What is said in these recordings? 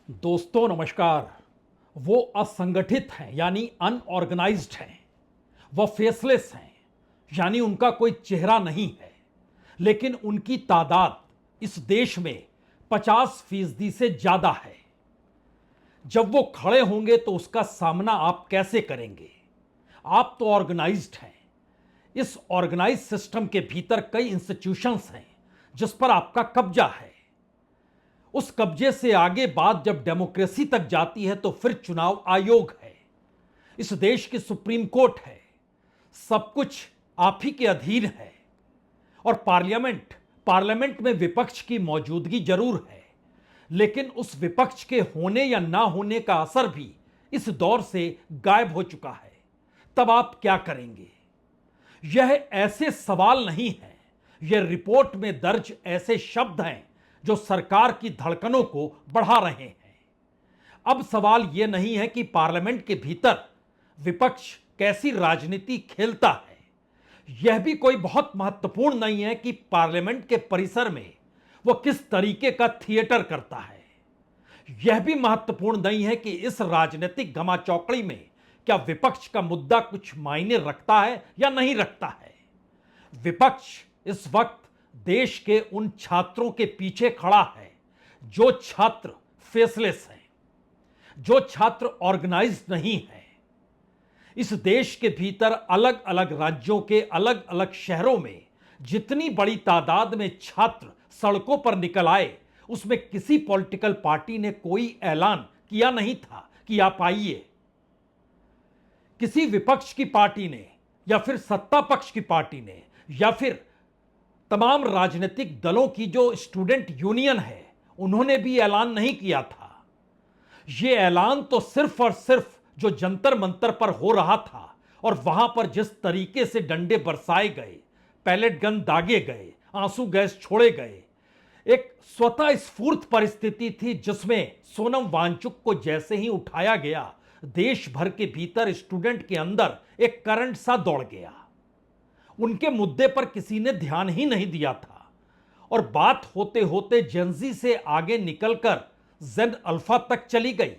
दोस्तों नमस्कार। वो असंगठित हैं यानी अनऑर्गेनाइज्ड हैं, वह फेसलेस हैं यानी उनका कोई चेहरा नहीं है, लेकिन उनकी तादाद इस देश में 50% से ज्यादा है। जब वो खड़े होंगे तो उसका सामना आप कैसे करेंगे? आप तो ऑर्गेनाइज्ड हैं। इस ऑर्गेनाइज सिस्टम के भीतर कई इंस्टीट्यूशंस हैं जिस पर आपका कब्जा है। उस कब्जे से आगे बात जब डेमोक्रेसी तक जाती है तो फिर चुनाव आयोग है, इस देश की सुप्रीम कोर्ट है, सब कुछ आप ही के अधीन है। और पार्लियामेंट में विपक्ष की मौजूदगी जरूर है, लेकिन उस विपक्ष के होने या ना होने का असर भी इस दौर से गायब हो चुका है। तब आप क्या करेंगे? यह ऐसे सवाल नहीं है, यह रिपोर्ट में दर्ज ऐसे शब्द हैं जो सरकार की धड़कनों को बढ़ा रहे हैं। अब सवाल यह नहीं है कि पार्लियामेंट के भीतर विपक्ष कैसी राजनीति खेलता है, यह भी कोई बहुत महत्वपूर्ण नहीं है कि पार्लियामेंट के परिसर में वह किस तरीके का थिएटर करता है। यह भी महत्वपूर्ण नहीं है कि इस राजनीतिक घमाचौकड़ी में क्या विपक्ष का मुद्दा कुछ मायने रखता है या नहीं रखता है। विपक्ष इस वक्त देश के उन छात्रों के पीछे खड़ा है जो छात्र फेसलेस हैं, जो छात्र ऑर्गेनाइज्ड नहीं है। इस देश के भीतर अलग अलग राज्यों के अलग अलग शहरों में जितनी बड़ी तादाद में छात्र सड़कों पर निकल आए, उसमें किसी पॉलिटिकल पार्टी ने कोई ऐलान किया नहीं था कि आप आइए। किसी विपक्ष की पार्टी ने या फिर सत्ता पक्ष की पार्टी ने या फिर तमाम राजनीतिक दलों की जो स्टूडेंट यूनियन है, उन्होंने भी ऐलान नहीं किया था। यह ऐलान तो सिर्फ और सिर्फ जो जंतर मंतर पर हो रहा था और वहां पर जिस तरीके से डंडे बरसाए गए, पैलेट गन दागे गए, आंसू गैस छोड़े गए, एक स्वतः स्फूर्त परिस्थिति थी जिसमें सोनम वांगचुक को जैसे ही उठाया गया, देश भर के भीतर स्टूडेंट के अंदर एक करंट सा दौड़ गया। उनके मुद्दे पर किसी ने ध्यान ही नहीं दिया था और बात होते होते जेनजी से आगे निकलकर जेड अल्फा तक चली गई।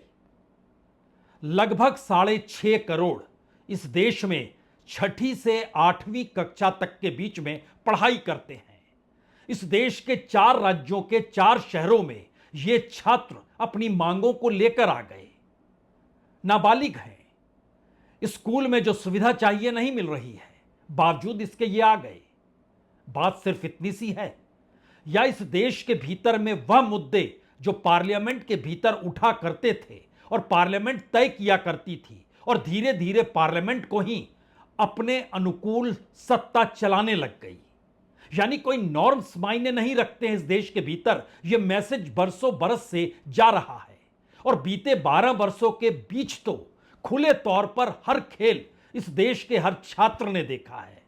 लगभग 6.5 करोड़ इस देश में 6ठी से 8वीं कक्षा तक के बीच में पढ़ाई करते हैं। इस देश के 4 राज्यों के 4 शहरों में ये छात्र अपनी मांगों को लेकर आ गए। नाबालिग हैं, स्कूल में जो सुविधा चाहिए नहीं मिल रही है, बावजूद इसके ये आ गए। बात सिर्फ इतनी सी है, या इस देश के भीतर में वह मुद्दे जो पार्लियामेंट के भीतर उठा करते थे और पार्लियामेंट तय किया करती थी और धीरे धीरे पार्लियामेंट को ही अपने अनुकूल सत्ता चलाने लग गई। यानी कोई नॉर्म्स मायने नहीं रखते हैं इस देश के भीतर। यह मैसेज बरसों बरस से जा रहा है और बीते 12 वर्षों के बीच तो खुले तौर पर हर खेल इस देश के हर छात्र ने देखा है।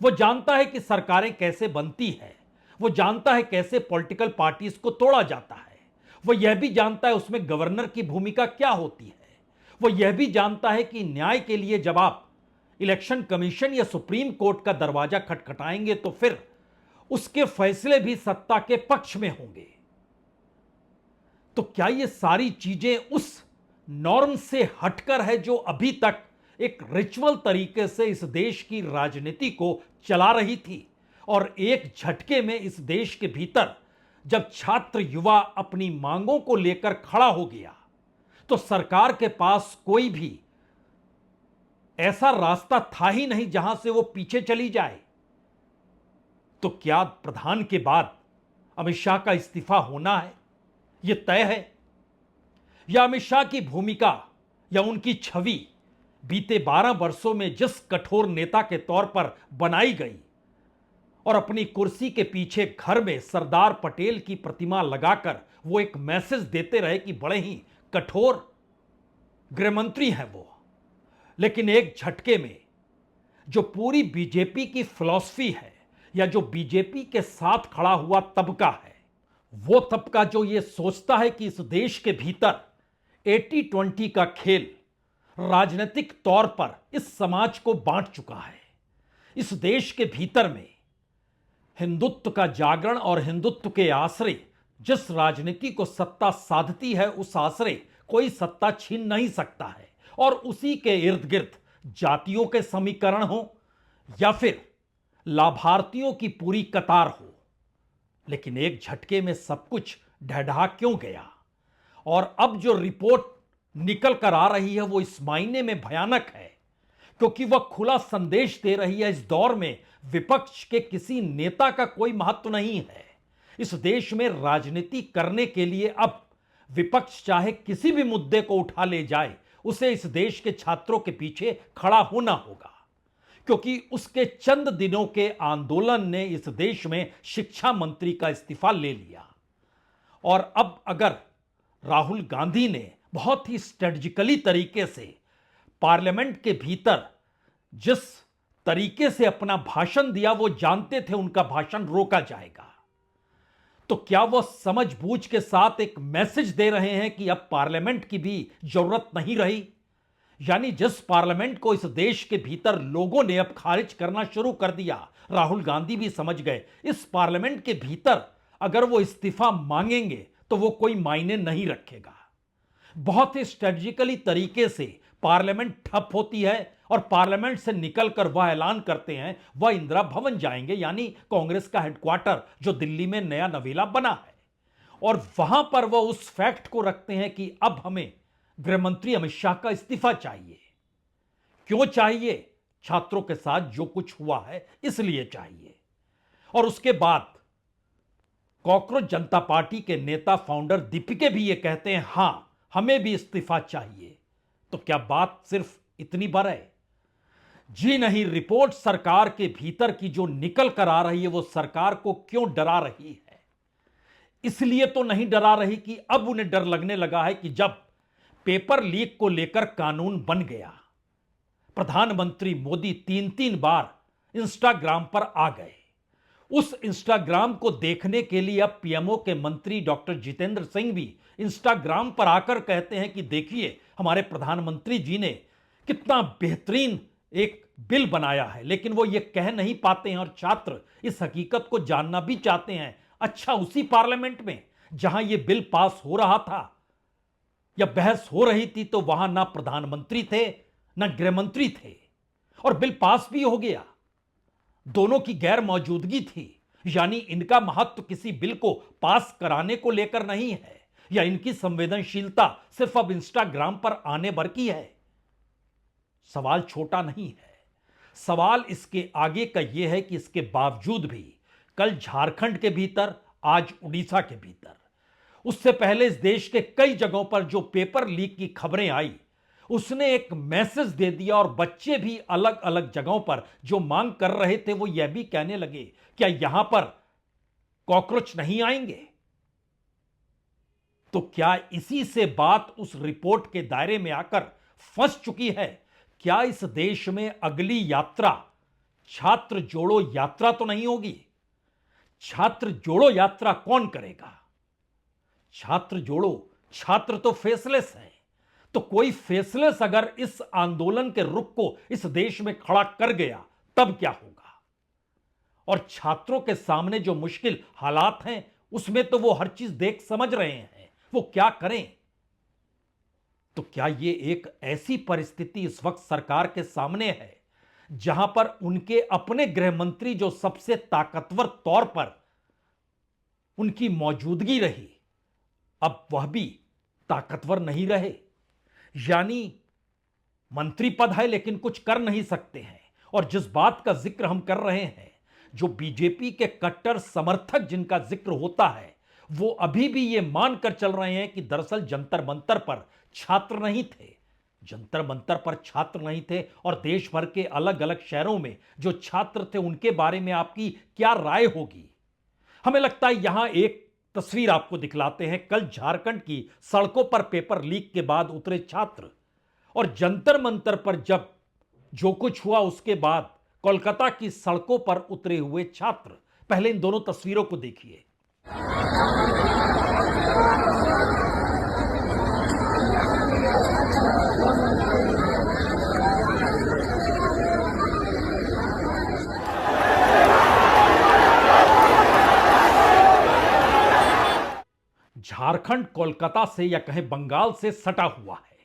वो जानता है कि सरकारें कैसे बनती है, वो जानता है कैसे पॉलिटिकल पार्टीज को तोड़ा जाता है, वो यह भी जानता है उसमें गवर्नर की भूमिका क्या होती है, वो यह भी जानता है कि न्याय के लिए जब आप इलेक्शन कमीशन या सुप्रीम कोर्ट का दरवाजा खटखटाएंगे तो फिर उसके फैसले भी सत्ता के पक्ष में होंगे। तो क्या ये सारी चीजें उस नॉर्म से हटकर है जो अभी तक एक रिचुअल तरीके से इस देश की राजनीति को चला रही थी, और एक झटके में इस देश के भीतर जब छात्र युवा अपनी मांगों को लेकर खड़ा हो गया तो सरकार के पास कोई भी ऐसा रास्ता था ही नहीं जहां से वो पीछे चली जाए। तो क्या प्रधान के बाद अमित शाह का इस्तीफा होना है, यह तय है? या अमित शाह की भूमिका या उनकी छवि बीते 12 वर्षों में जिस कठोर नेता के तौर पर बनाई गई और अपनी कुर्सी के पीछे घर में सरदार पटेल की प्रतिमा लगाकर वो एक मैसेज देते रहे कि बड़े ही कठोर गृहमंत्री हैं वो, लेकिन एक झटके में जो पूरी बीजेपी की फिलॉसफी है या जो बीजेपी के साथ खड़ा हुआ तबका है, वो तबका जो ये सोचता है कि इस देश के भीतर 80-20 का खेल राजनीतिक तौर पर इस समाज को बांट चुका है। इस देश के भीतर में हिंदुत्व का जागरण और हिंदुत्व के आश्रय जिस राजनीति को सत्ता साधती है उस आश्रय कोई सत्ता छीन नहीं सकता है, और उसी के इर्द गिर्द जातियों के समीकरण हो या फिर लाभार्थियों की पूरी कतार हो। लेकिन एक झटके में सब कुछ ढह क्यों गया? और अब जो रिपोर्ट निकल कर आ रही है वो इस मायने में भयानक है क्योंकि वह खुला संदेश दे रही है इस दौर में विपक्ष के किसी नेता का कोई महत्व नहीं है। इस देश में राजनीति करने के लिए अब विपक्ष चाहे किसी भी मुद्दे को उठा ले जाए, उसे इस देश के छात्रों के पीछे खड़ा होना होगा, क्योंकि उसके चंद दिनों के आंदोलन ने इस देश में शिक्षा मंत्री का इस्तीफा ले लिया। और अब अगर राहुल गांधी ने बहुत ही स्ट्रेटजिकली तरीके से पार्लियामेंट के भीतर जिस तरीके से अपना भाषण दिया, वो जानते थे उनका भाषण रोका जाएगा, तो क्या वो समझबूझ के साथ एक मैसेज दे रहे हैं कि अब पार्लियामेंट की भी जरूरत नहीं रही? यानी जिस पार्लियामेंट को इस देश के भीतर लोगों ने अब खारिज करना शुरू कर दिया, राहुल गांधी भी समझ गए इस पार्लियामेंट के भीतर अगर वो इस्तीफा मांगेंगे तो वो कोई मायने नहीं रखेगा। बहुत ही स्ट्रेटजिकली तरीके से पार्लियामेंट ठप होती है और पार्लियामेंट से निकलकर वह ऐलान करते हैं वह इंदिरा भवन जाएंगे, यानी कांग्रेस का हेडक्वार्टर जो दिल्ली में नया नवेला बना है। और वहां पर वह उस फैक्ट को रखते हैं कि अब हमें गृह मंत्री अमित शाह का इस्तीफा चाहिए। क्यों चाहिए? छात्रों के साथ जो कुछ हुआ है इसलिए चाहिए। और उसके बाद कॉकरोच जनता पार्टी के नेता फाउंडर दीपिके भी ये कहते हैं हां हमें भी इस्तीफा चाहिए। तो क्या बात सिर्फ इतनी बार है? जी नहीं, रिपोर्ट सरकार के भीतर की जो निकल कर आ रही है वो सरकार को क्यों डरा रही है? इसलिए तो नहीं डरा रही कि अब उन्हें डर लगने लगा है कि जब पेपर लीक को लेकर कानून बन गया, प्रधानमंत्री मोदी 3-3 बार इंस्टाग्राम पर आ गए। उस इंस्टाग्राम को देखने के लिए अब पीएमओ के मंत्री डॉक्टर जितेंद्र सिंह भी इंस्टाग्राम पर आकर कहते हैं कि देखिए हमारे प्रधानमंत्री जी ने कितना बेहतरीन एक बिल बनाया है, लेकिन वो ये कह नहीं पाते हैं और छात्र इस हकीकत को जानना भी चाहते हैं। अच्छा, उसी पार्लियामेंट में जहां ये बिल पास हो रहा था या बहस हो रही थी तो वहां ना प्रधानमंत्री थे ना गृह मंत्री थे, और बिल पास भी हो गया। दोनों की गैर मौजूदगी थी, यानी इनका महत्व किसी बिल को पास कराने को लेकर नहीं है, या इनकी संवेदनशीलता सिर्फ अब इंस्टाग्राम पर आने भर की है। सवाल छोटा नहीं है, सवाल इसके आगे का यह है कि इसके बावजूद भी कल झारखंड के भीतर, आज उड़ीसा के भीतर, उससे पहले इस देश के कई जगहों पर जो पेपर लीक की खबरें आई, उसने एक मैसेज दे दिया। और बच्चे भी अलग अलग जगहों पर जो मांग कर रहे थे वो यह भी कहने लगे क्या यहां पर कॉकरोच नहीं आएंगे? तो क्या इसी से बात उस रिपोर्ट के दायरे में आकर फंस चुकी है? क्या इस देश में अगली यात्रा छात्र जोड़ो यात्रा तो नहीं होगी? छात्र जोड़ो यात्रा कौन करेगा? छात्र जोड़ो, छात्र तो फेसलेस है, तो कोई फेसलेस अगर इस आंदोलन के रुख को इस देश में खड़ा कर गया तब क्या होगा? और छात्रों के सामने जो मुश्किल हालात हैं उसमें तो वो हर चीज देख समझ रहे हैं, वो क्या करें? तो क्या ये एक ऐसी परिस्थिति इस वक्त सरकार के सामने है जहां पर उनके अपने गृह मंत्री जो सबसे ताकतवर तौर पर उनकी मौजूदगी रही, अब वह भी ताकतवर नहीं रहे? यानी मंत्री पद है लेकिन कुछ कर नहीं सकते हैं। और जिस बात का जिक्र हम कर रहे हैं, जो बीजेपी के कट्टर समर्थक जिनका जिक्र होता है, वो अभी भी ये मानकर चल रहे हैं कि दरअसल जंतर मंतर पर छात्र नहीं थे, जंतर मंतर पर छात्र नहीं थे। और देश भर के अलग अलग शहरों में जो छात्र थे उनके बारे में आपकी क्या राय होगी? हमें लगता है यहां एक तस्वीर आपको दिखलाते हैं। कल झारखंड की सड़कों पर पेपर लीक के बाद उतरे छात्र, और जंतर मंतर पर जब जो कुछ हुआ उसके बाद कोलकाता की सड़कों पर उतरे हुए छात्र। पहले इन दोनों तस्वीरों को देखिए। झारखंड कोलकाता से या कहें बंगाल से सटा हुआ है।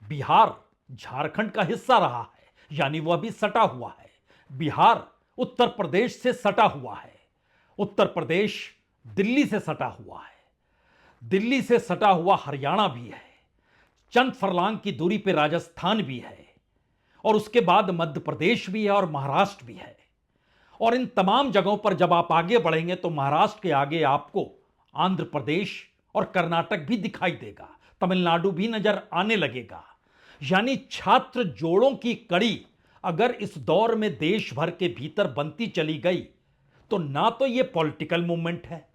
बिहार झारखंड का हिस्सा रहा है, यानी वह भी सटा हुआ है। बिहार उत्तर प्रदेश से सटा हुआ है। उत्तर प्रदेश दिल्ली से सटा हुआ है। दिल्ली से सटा हुआ हरियाणा भी है। चंद फरलांग की दूरी पर राजस्थान भी है, और उसके बाद मध्य प्रदेश भी है और महाराष्ट्र भी है। और इन तमाम जगहों पर जब आप आगे बढ़ेंगे तो महाराष्ट्र के आगे आपको आंध्र प्रदेश और कर्नाटक भी दिखाई देगा, तमिलनाडु भी नजर आने लगेगा। यानी छात्र जोड़ों की कड़ी अगर इस दौर में देश भर के भीतर बनती चली गई तो ना तो यह पॉलिटिकल मूवमेंट है,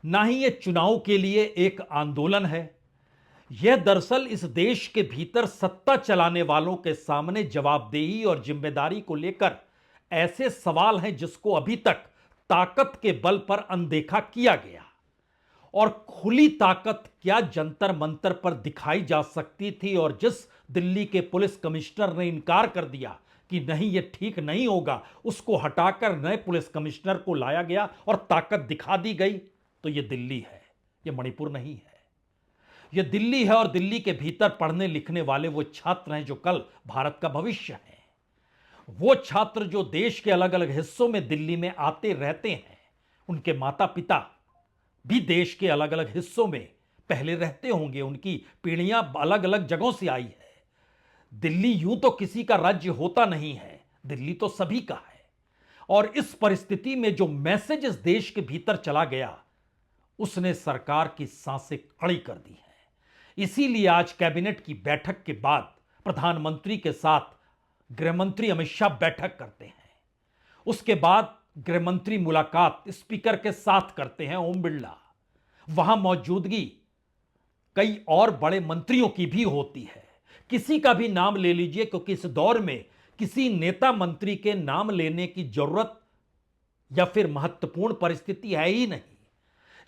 ना ही यह चुनाव के लिए एक आंदोलन है। यह दरअसल इस देश के भीतर सत्ता चलाने वालों के सामने जवाबदेही और जिम्मेदारी को लेकर ऐसे सवाल हैं जिसको अभी तक ताकत के बल पर अनदेखा किया गया। और खुली ताकत क्या जंतर मंतर पर दिखाई जा सकती थी, और जिस दिल्ली के पुलिस कमिश्नर ने इनकार कर दिया कि नहीं यह ठीक नहीं होगा, उसको हटाकर नए पुलिस कमिश्नर को लाया गया और ताकत दिखा दी गई। तो यह दिल्ली है, यह मणिपुर नहीं है। यह दिल्ली है, और दिल्ली के भीतर पढ़ने लिखने वाले वो छात्र हैं जो कल भारत का भविष्य है। वो छात्र जो देश के अलग अलग हिस्सों में दिल्ली में आते रहते हैं, उनके माता पिता भी देश के अलग अलग हिस्सों में पहले रहते होंगे, उनकी पीढ़ियां अलग अलग जगहों से आई है। दिल्ली यूं तो किसी का राज्य होता नहीं है, दिल्ली तो सभी का है। और इस परिस्थिति में जो मैसेज इस देश के भीतर चला गया उसने सरकार की सांसें खड़ी कर दी हैं। इसीलिए आज कैबिनेट की बैठक के बाद प्रधानमंत्री के साथ गृहमंत्री अमित शाह बैठक करते हैं। उसके बाद गृहमंत्री मुलाकात स्पीकर के साथ करते हैं, ओम बिरला। वहां मौजूदगी कई और बड़े मंत्रियों की भी होती है। किसी का भी नाम ले लीजिए, क्योंकि इस दौर में किसी नेता मंत्री के नाम लेने की जरूरत या फिर महत्वपूर्ण परिस्थिति है ही नहीं।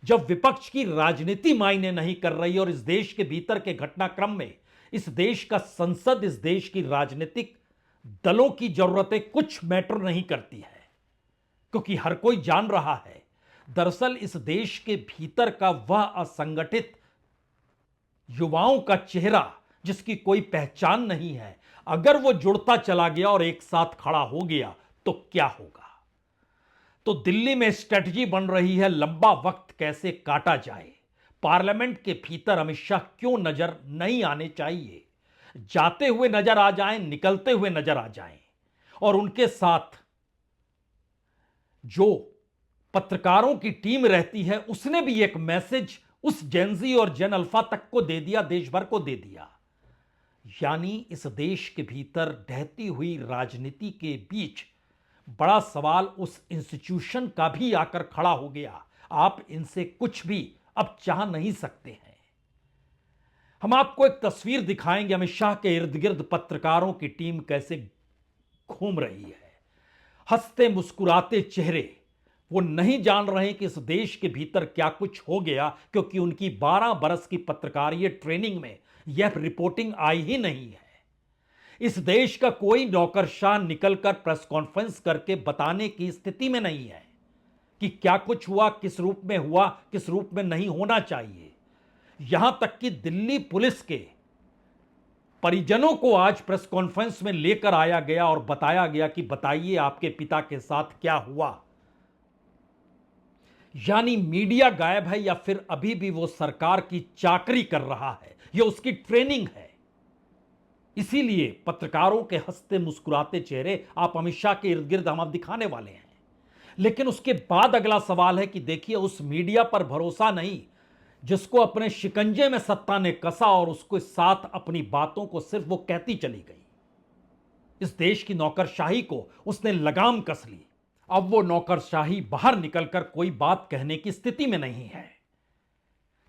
जब विपक्ष की राजनीति मायने नहीं कर रही और इस देश के भीतर के घटनाक्रम में इस देश का संसद, इस देश की राजनीतिक दलों की जरूरतें कुछ मैटर नहीं करती है, क्योंकि हर कोई जान रहा है दरअसल इस देश के भीतर का वह असंगठित युवाओं का चेहरा जिसकी कोई पहचान नहीं है, अगर वो जुड़ता चला गया और एक साथ खड़ा हो गया तो क्या होगा। तो दिल्ली में स्ट्रेटजी बन रही है लंबा वक्त कैसे काटा जाए। पार्लियामेंट के भीतर अमित शाह क्यों नजर नहीं आने चाहिए, जाते हुए नजर आ जाएं, निकलते हुए नजर आ जाएं। और उनके साथ जो पत्रकारों की टीम रहती है उसने भी एक मैसेज उस जेनजी और जेन अल्फा तक को दे दिया, देश भर को दे दिया। यानी इस देश के भीतर ढहती हुई राजनीति के बीच बड़ा सवाल उस इंस्टीट्यूशन का भी आकर खड़ा हो गया। आप इनसे कुछ भी अब चाह नहीं सकते हैं। हम आपको एक तस्वीर दिखाएंगे अमित शाह के इर्द गिर्द पत्रकारों की टीम कैसे घूम रही है। हंसते मुस्कुराते चेहरे, वो नहीं जान रहे कि इस देश के भीतर क्या कुछ हो गया, क्योंकि उनकी 12 बरस की पत्रकारीय ट्रेनिंग में यह रिपोर्टिंग आई ही नहीं है। इस देश का कोई नौकरशाह निकलकर प्रेस कॉन्फ्रेंस करके बताने की स्थिति में नहीं है कि क्या कुछ हुआ, किस रूप में हुआ, किस रूप में नहीं होना चाहिए। यहां तक कि दिल्ली पुलिस के परिजनों को आज प्रेस कॉन्फ्रेंस में लेकर आया गया और बताया गया कि बताइए आपके पिता के साथ क्या हुआ। यानी मीडिया गायब है या फिर अभी भी वो सरकार की चाकरी कर रहा है, यह उसकी ट्रेनिंग है। इसीलिए पत्रकारों के हंसते मुस्कुराते चेहरे आप अमित शाह के इर्द गिर्द हम अब दिखाने वाले हैं। लेकिन उसके बाद अगला सवाल है कि देखिए उस मीडिया पर भरोसा नहीं जिसको अपने शिकंजे में सत्ता ने कसा और उसके साथ अपनी बातों को सिर्फ वो कहती चली गई। इस देश की नौकरशाही को उसने लगाम कस ली। अब वो नौकरशाही बाहर निकलकर कोई बात कहने की स्थिति में नहीं है।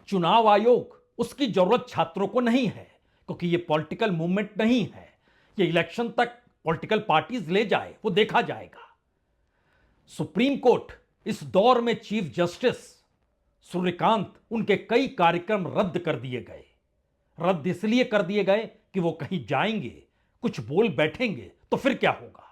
चुनाव आयोग उसकी जरूरत छात्रों को नहीं है, क्योंकि ये पॉलिटिकल मूवमेंट नहीं है। ये इलेक्शन तक पॉलिटिकल पार्टीज ले जाए वो देखा जाएगा। सुप्रीम कोर्ट इस दौर में चीफ जस्टिस सूर्यकांत, उनके कई कार्यक्रम रद्द कर दिए गए। रद्द इसलिए कर दिए गए कि वो कहीं जाएंगे, कुछ बोल बैठेंगे तो फिर क्या होगा।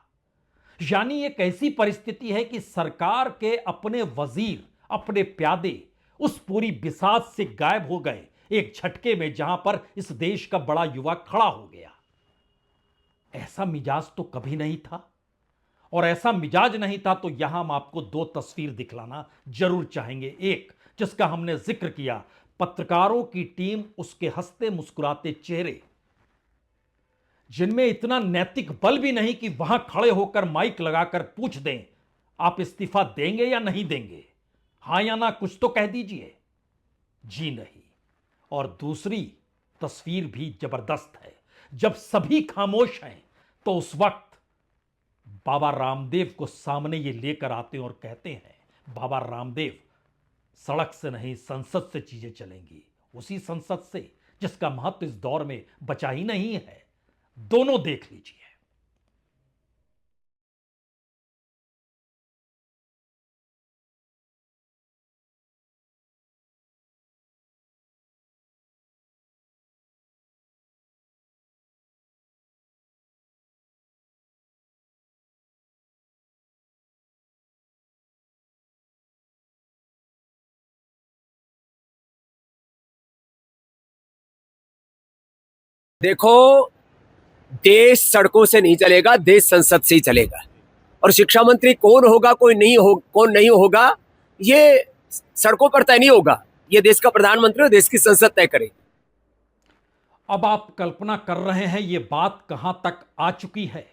यानी एक ऐसी परिस्थिति है कि सरकार के अपने वजीर, अपने प्यादे उस पूरी बिसात से गायब हो गए एक झटके में, जहां पर इस देश का बड़ा युवा खड़ा हो गया। ऐसा मिजाज तो कभी नहीं था, और ऐसा मिजाज नहीं था तो यहां हम आपको दो तस्वीर दिखलाना जरूर चाहेंगे। एक जिसका हमने जिक्र किया, पत्रकारों की टीम, उसके हंसते मुस्कुराते चेहरे, जिनमें इतना नैतिक बल भी नहीं कि वहां खड़े होकर माइक लगाकर पूछ दें, आप इस्तीफा देंगे या नहीं देंगे, हां या ना, कुछ तो कह दीजिए। जी नहीं। और दूसरी तस्वीर भी जबरदस्त है। जब सभी खामोश हैं तो उस वक्त बाबा रामदेव को सामने ये लेकर आते हैं और कहते हैं, बाबा रामदेव, सड़क से नहीं संसद से चीजें चलेंगी, उसी संसद से जिसका महत्व इस दौर में बचा ही नहीं है। दोनों देख लीजिए। देखो, देश सड़कों से नहीं चलेगा, देश संसद से ही चलेगा। और शिक्षा मंत्री कौन होगा, कौन नहीं होगा, ये सड़कों पर तय नहीं होगा। ये देश का प्रधानमंत्री और देश की संसद तय करे। अब आप कल्पना कर रहे हैं ये बात कहां तक आ चुकी है,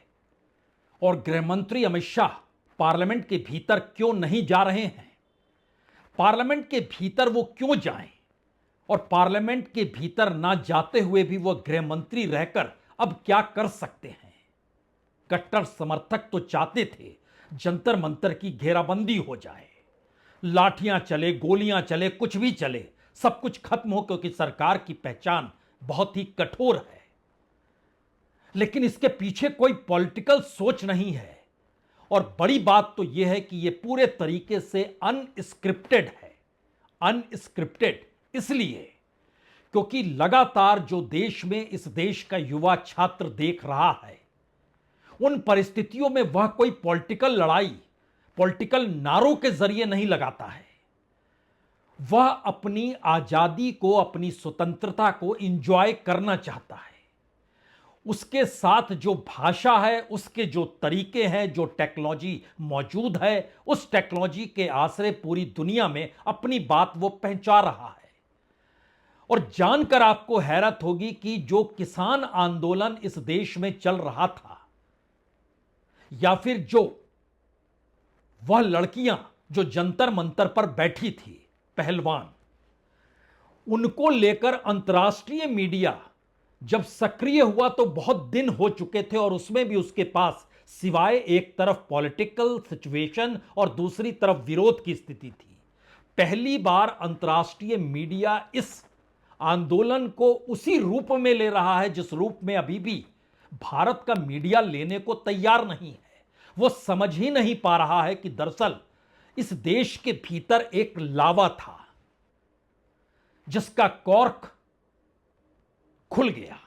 और गृह मंत्री अमित शाह पार्लियामेंट के भीतर क्यों नहीं जा रहे हैं, पार्लियामेंट के भीतर वो क्यों जाएं, और पार्लियामेंट के भीतर ना जाते हुए भी वो गृह मंत्री रहकर अब क्या कर सकते हैं। कट्टर समर्थक तो चाहते थे जंतर मंतर की घेराबंदी हो जाए, लाठियां चले, गोलियां चले, कुछ भी चले, सब कुछ खत्म हो, क्योंकि सरकार की पहचान बहुत ही कठोर है। लेकिन इसके पीछे कोई पॉलिटिकल सोच नहीं है, और बड़ी बात तो यह है कि यह पूरे तरीके से अनस्क्रिप्टेड है। अनस्क्रिप्टेड इसलिए क्योंकि लगातार जो देश में इस देश का युवा छात्र देख रहा है, उन परिस्थितियों में वह कोई पॉलिटिकल लड़ाई पॉलिटिकल नारों के जरिए नहीं लगाता है। वह अपनी आजादी को, अपनी स्वतंत्रता को एंजॉय करना चाहता है। उसके साथ जो भाषा है, उसके जो तरीके हैं, जो टेक्नोलॉजी मौजूद है, उस टेक्नोलॉजी के आसरे पूरी दुनिया में अपनी बात वो पहुंचा रहा है। और जानकर आपको हैरत होगी कि जो किसान आंदोलन इस देश में चल रहा था, या फिर जो वह लड़कियां जो जंतर मंतर पर बैठी थी, पहलवान, उनको लेकर अंतर्राष्ट्रीय मीडिया जब सक्रिय हुआ तो बहुत दिन हो चुके थे, और उसमें भी उसके पास सिवाय एक तरफ पॉलिटिकल सिचुएशन और दूसरी तरफ विरोध की स्थिति थी। पहली बार अंतर्राष्ट्रीय मीडिया इस आंदोलन को उसी रूप में ले रहा है जिस रूप में अभी भी भारत का मीडिया लेने को तैयार नहीं है। वो समझ ही नहीं पा रहा है कि दरअसल इस देश के भीतर एक लावा था जिसका कॉर्क खुल गया,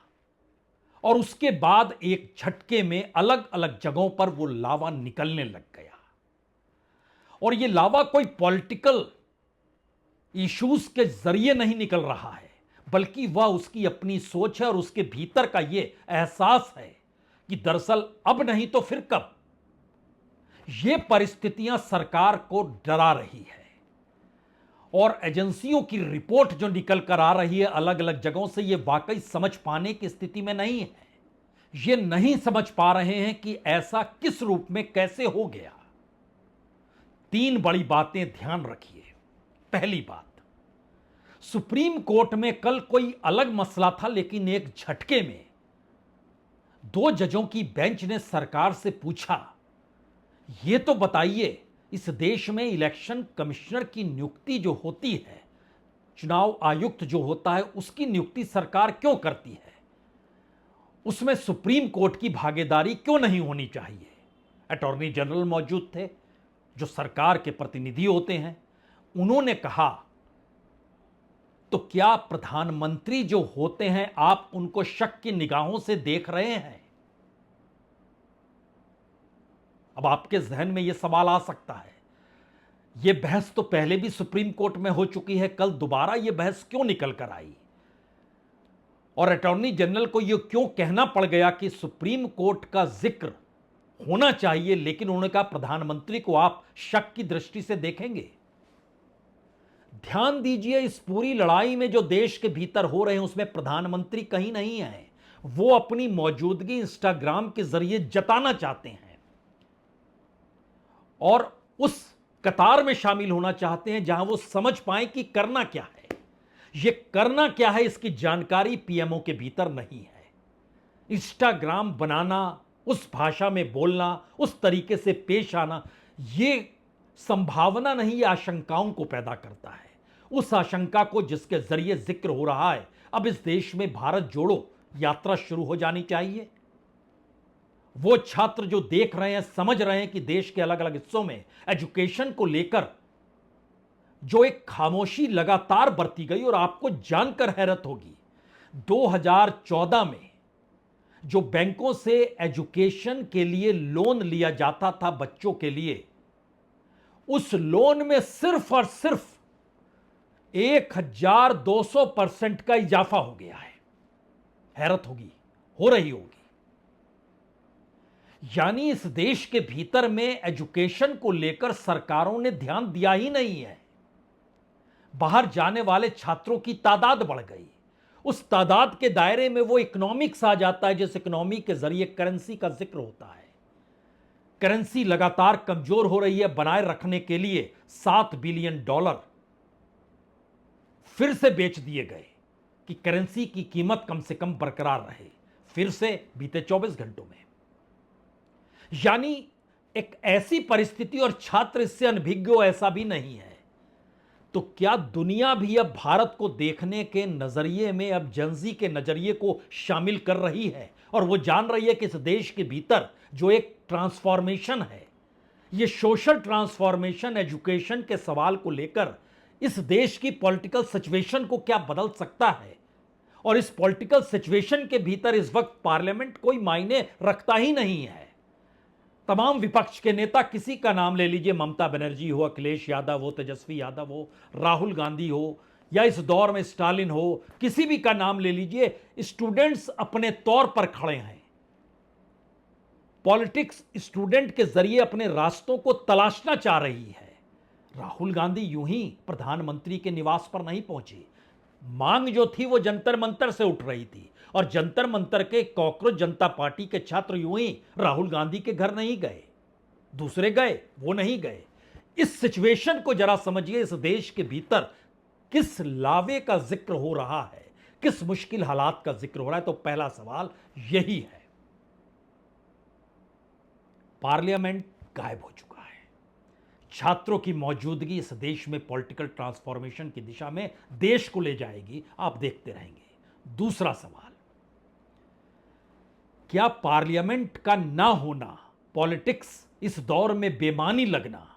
और उसके बाद एक झटके में अलग अलग जगहों पर वो लावा निकलने लग गया। और ये लावा कोई पॉलिटिकल इश्यूज के जरिए नहीं निकल रहा है, बल्कि वह उसकी अपनी सोच है, और उसके भीतर का यह एहसास है कि दरअसल अब नहीं तो फिर कब। ये परिस्थितियां सरकार को डरा रही है, और एजेंसियों की रिपोर्ट जो निकल कर आ रही है अलग अलग जगहों से, ये वाकई समझ पाने की स्थिति में नहीं है। ये नहीं समझ पा रहे हैं कि ऐसा किस रूप में कैसे हो गया। तीन बड़ी बातें ध्यान रखिए। पहली बात, सुप्रीम कोर्ट में कल कोई अलग मसला था, लेकिन एक झटके में दो जजों की बेंच ने सरकार से पूछा, यह तो बताइए, इस देश में इलेक्शन कमिश्नर की नियुक्ति जो होती है, चुनाव आयुक्त जो होता है, उसकी नियुक्ति सरकार क्यों करती है, उसमें सुप्रीम कोर्ट की भागीदारी क्यों नहीं होनी चाहिए। अटॉर्नी जनरल मौजूद थे जो सरकार के प्रतिनिधि होते हैं। उन्होंने कहा, तो क्या प्रधानमंत्री जो होते हैं आप उनको शक की निगाहों से देख रहे हैं। अब आपके जहन में यह सवाल आ सकता है, यह बहस तो पहले भी सुप्रीम कोर्ट में हो चुकी है, कल दोबारा यह बहस क्यों निकल कर आई और अटॉर्नी जनरल को यह क्यों कहना पड़ गया कि सुप्रीम कोर्ट का जिक्र होना चाहिए, लेकिन उन्होंने कहा प्रधानमंत्री को आप शक की दृष्टि से देखेंगे। ध्यान दीजिए, इस पूरी लड़ाई में जो देश के भीतर हो रहे हैं उसमें प्रधानमंत्री कहीं नहीं है। वो अपनी मौजूदगी इंस्टाग्राम के जरिए जताना चाहते हैं और उस कतार में शामिल होना चाहते हैं जहां वो समझ पाए कि करना क्या है। ये करना क्या है इसकी जानकारी पीएमओ के भीतर नहीं है। इंस्टाग्राम बनाना, उस भाषा में बोलना, उस तरीके से पेश आना, यह संभावना नहीं, यह आशंकाओं को पैदा करता है। उस आशंका को जिसके जरिए जिक्र हो रहा है, अब इस देश में भारत जोड़ो यात्रा शुरू हो जानी चाहिए। वो छात्र जो देख रहे हैं, समझ रहे हैं कि देश के अलग अलग हिस्सों में एजुकेशन को लेकर जो एक खामोशी लगातार बरती गई, और आपको जानकर हैरत होगी 2014 में जो बैंकों से एजुकेशन के लिए लोन लिया जाता था बच्चों के लिए, उस लोन में सिर्फ और सिर्फ 1200% का इजाफा हो गया है। हैरत होगी, हो रही होगी। यानी इस देश के भीतर में एजुकेशन को लेकर सरकारों ने ध्यान दिया ही नहीं है। बाहर जाने वाले छात्रों की तादाद बढ़ गई, उस तादाद के दायरे में वो इकोनॉमिक्स आ जाता है, जिस इकोनॉमी के जरिए करेंसी का जिक्र होता है। करेंसी लगातार कमजोर हो रही है, बनाए रखने के लिए $7 बिलियन फिर से बेच दिए गए कि करेंसी की कीमत कम से कम बरकरार रहे, फिर से बीते 24 घंटों में। यानी एक ऐसी परिस्थिति, और छात्र इससे अनभिज्ञ ऐसा भी नहीं है। तो क्या दुनिया भी अब भारत को देखने के नजरिए में अब जनजी के नजरिए को शामिल कर रही है, और वो जान रही है कि इस देश के भीतर जो एक ट्रांसफॉर्मेशन है, ये सोशल ट्रांसफॉर्मेशन एजुकेशन के सवाल को लेकर इस देश की पॉलिटिकल सिचुएशन को क्या बदल सकता है। और इस पॉलिटिकल सिचुएशन के भीतर इस वक्त पार्लियामेंट कोई मायने रखता ही नहीं है। तमाम विपक्ष के नेता, किसी का नाम ले लीजिए, ममता बनर्जी हो, अखिलेश यादव हो, तेजस्वी यादव हो, राहुल गांधी हो, या इस दौर में स्टालिन हो, किसी भी का नाम ले लीजिए, स्टूडेंट्स अपने तौर पर खड़े हैं। पॉलिटिक्स स्टूडेंट के जरिए अपने रास्तों को तलाशना चाह रही है। राहुल गांधी यूं ही प्रधानमंत्री के निवास पर नहीं पहुंचे। मांग जो थी वो जंतर मंतर से उठ रही थी, और जंतर मंतर के कॉकरोच जनता पार्टी के छात्र यूं ही राहुल गांधी के घर नहीं गए, दूसरे गए, वो नहीं गए। इस सिचुएशन को जरा समझिए, इस देश के भीतर किस लावे का जिक्र हो रहा है, किस मुश्किल हालात का जिक्र हो रहा है। तो पहला सवाल यही है। पार्लियामेंट गायब हो चुका है। छात्रों की मौजूदगी इस देश में पॉलिटिकल ट्रांसफॉर्मेशन की दिशा में देश को ले जाएगी, आप देखते रहेंगे। दूसरा सवाल, क्या पार्लियामेंट का ना होना, पॉलिटिक्स इस दौर में बेमानी लगना,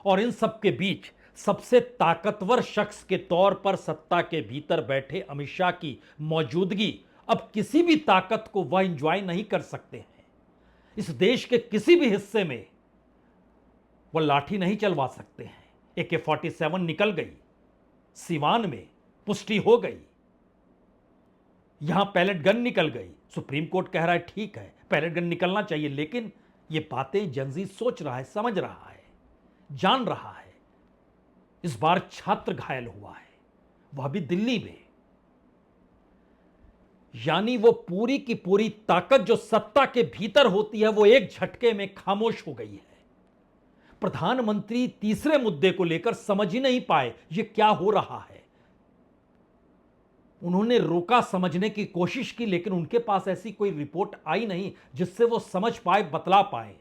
और इन सब के बीच सबसे ताकतवर शख्स के तौर पर सत्ता के भीतर बैठे अमित शाह की मौजूदगी, अब किसी भी ताकत को वह एंजॉय नहीं कर सकते हैं। इस देश के किसी भी हिस्से में वह लाठी नहीं चलवा सकते हैं। AK-47 निकल गई, सीवान में पुष्टि हो गई, यहां पैलेट गन निकल गई। सुप्रीम कोर्ट कह रहा है ठीक है, पैलेट गन निकलना चाहिए, लेकिन ये बातें जनजी सोच रहा है, समझ रहा है, जान रहा है। इस बार छात्र घायल हुआ है, वह भी दिल्ली में। यानी वो पूरी की पूरी ताकत जो सत्ता के भीतर होती है, वो एक झटके में खामोश हो गई है। प्रधानमंत्री तीसरे मुद्दे को लेकर समझ ही नहीं पाए ये क्या हो रहा है। उन्होंने रोका, समझने की कोशिश की, लेकिन उनके पास ऐसी कोई रिपोर्ट आई नहीं जिससे वो समझ पाए, बतला पाए।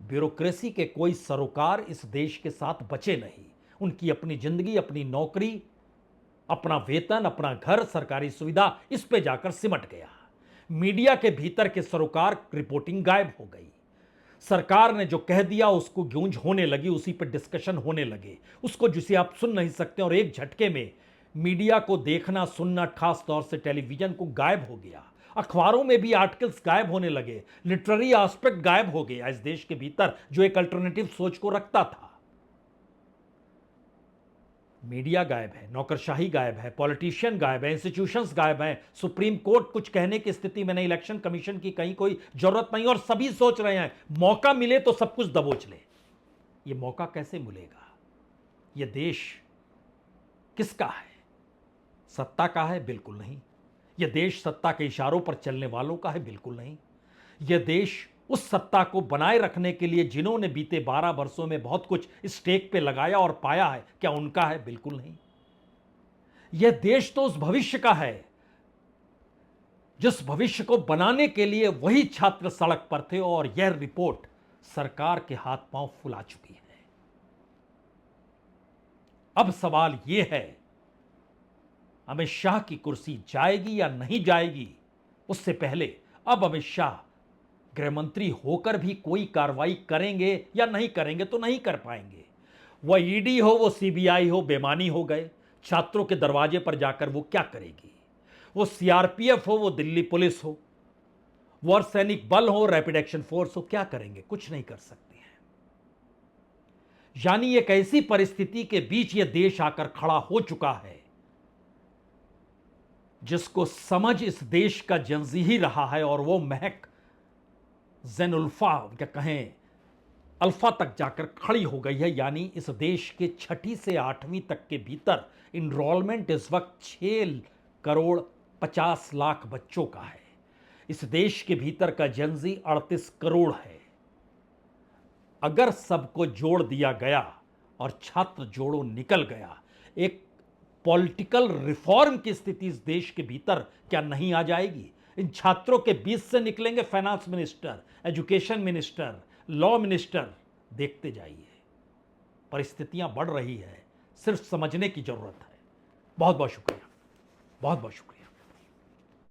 ब्यूरोक्रेसी के कोई सरोकार इस देश के साथ बचे नहीं। उनकी अपनी जिंदगी, अपनी नौकरी, अपना वेतन, अपना घर, सरकारी सुविधा, इस पे जाकर सिमट गया। मीडिया के भीतर के सरोकार, रिपोर्टिंग गायब हो गई। सरकार ने जो कह दिया उसको गूंज होने लगी, उसी पर डिस्कशन होने लगे, उसको जिसे आप सुन नहीं सकते। और एक झटके में मीडिया को देखना, सुनना, खास तौर से टेलीविजन को, गायब हो गया। अखबारों में भी आर्टिकल्स गायब होने लगे, लिटरेरी एस्पेक्ट गायब हो गया इस देश के भीतर, जो एक अल्टरनेटिव सोच को रखता था। मीडिया गायब है, नौकरशाही गायब है, पॉलिटिशियन गायब है, इंस्टीट्यूशंस गायब हैं, सुप्रीम कोर्ट कुछ कहने की स्थिति में नहीं, इलेक्शन कमीशन की कहीं कोई जरूरत नहीं, और सभी सोच रहे हैं मौका मिले तो सब कुछ दबोच ले। यह मौका कैसे मिलेगा? यह देश किसका है? सत्ता का है? बिल्कुल नहीं। यह देश सत्ता के इशारों पर चलने वालों का है? बिल्कुल नहीं। यह देश उस सत्ता को बनाए रखने के लिए जिन्होंने बीते 12 वर्षों में बहुत कुछ स्टेक पे लगाया और पाया है, क्या उनका है? बिल्कुल नहीं। यह देश तो उस भविष्य का है जिस भविष्य को बनाने के लिए वही छात्र सड़क पर थे, और यह रिपोर्ट सरकार के हाथ पांव फुला चुकी है। अब सवाल यह है, अमित शाह की कुर्सी जाएगी या नहीं जाएगी, उससे पहले अब अमित शाह गृहमंत्री होकर भी कोई कार्रवाई करेंगे या नहीं करेंगे तो नहीं कर पाएंगे। वह ईडी हो, वो सीबीआई हो, बेमानी हो गए। छात्रों के दरवाजे पर जाकर वो क्या करेगी? वो सीआरपीएफ हो, वो दिल्ली पुलिस हो, वो अर्धसैनिक बल हो, रैपिड एक्शन फोर्स हो, क्या करेंगे? कुछ नहीं कर सकते हैं। यानी एक ऐसी परिस्थिति के बीच यह देश आकर खड़ा हो चुका है जिसको समझ इस देश का जंजी ही रहा है, और वो महक जेनुल्फा क्या कहें अल्फा तक जाकर खड़ी हो गई है। यानी इस देश के 6ठी से 8वीं तक के भीतर इनरोलमेंट इस वक्त 6 करोड़ 50 लाख बच्चों का है। इस देश के भीतर का जनजी 38 करोड़ है। अगर सबको जोड़ दिया गया और छात्र जोड़ो निकल गया, एक पॉलिटिकल रिफॉर्म की स्थिति इस देश के भीतर क्या नहीं आ जाएगी? इन छात्रों के बीच से निकलेंगे finance minister, education minister, law minister. देखते जाइए, परिस्थितियां बढ़ रही है, सिर्फ समझने की जरूरत है। बहुत बहुत शुक्रिया, बहुत बहुत शुक्रिया।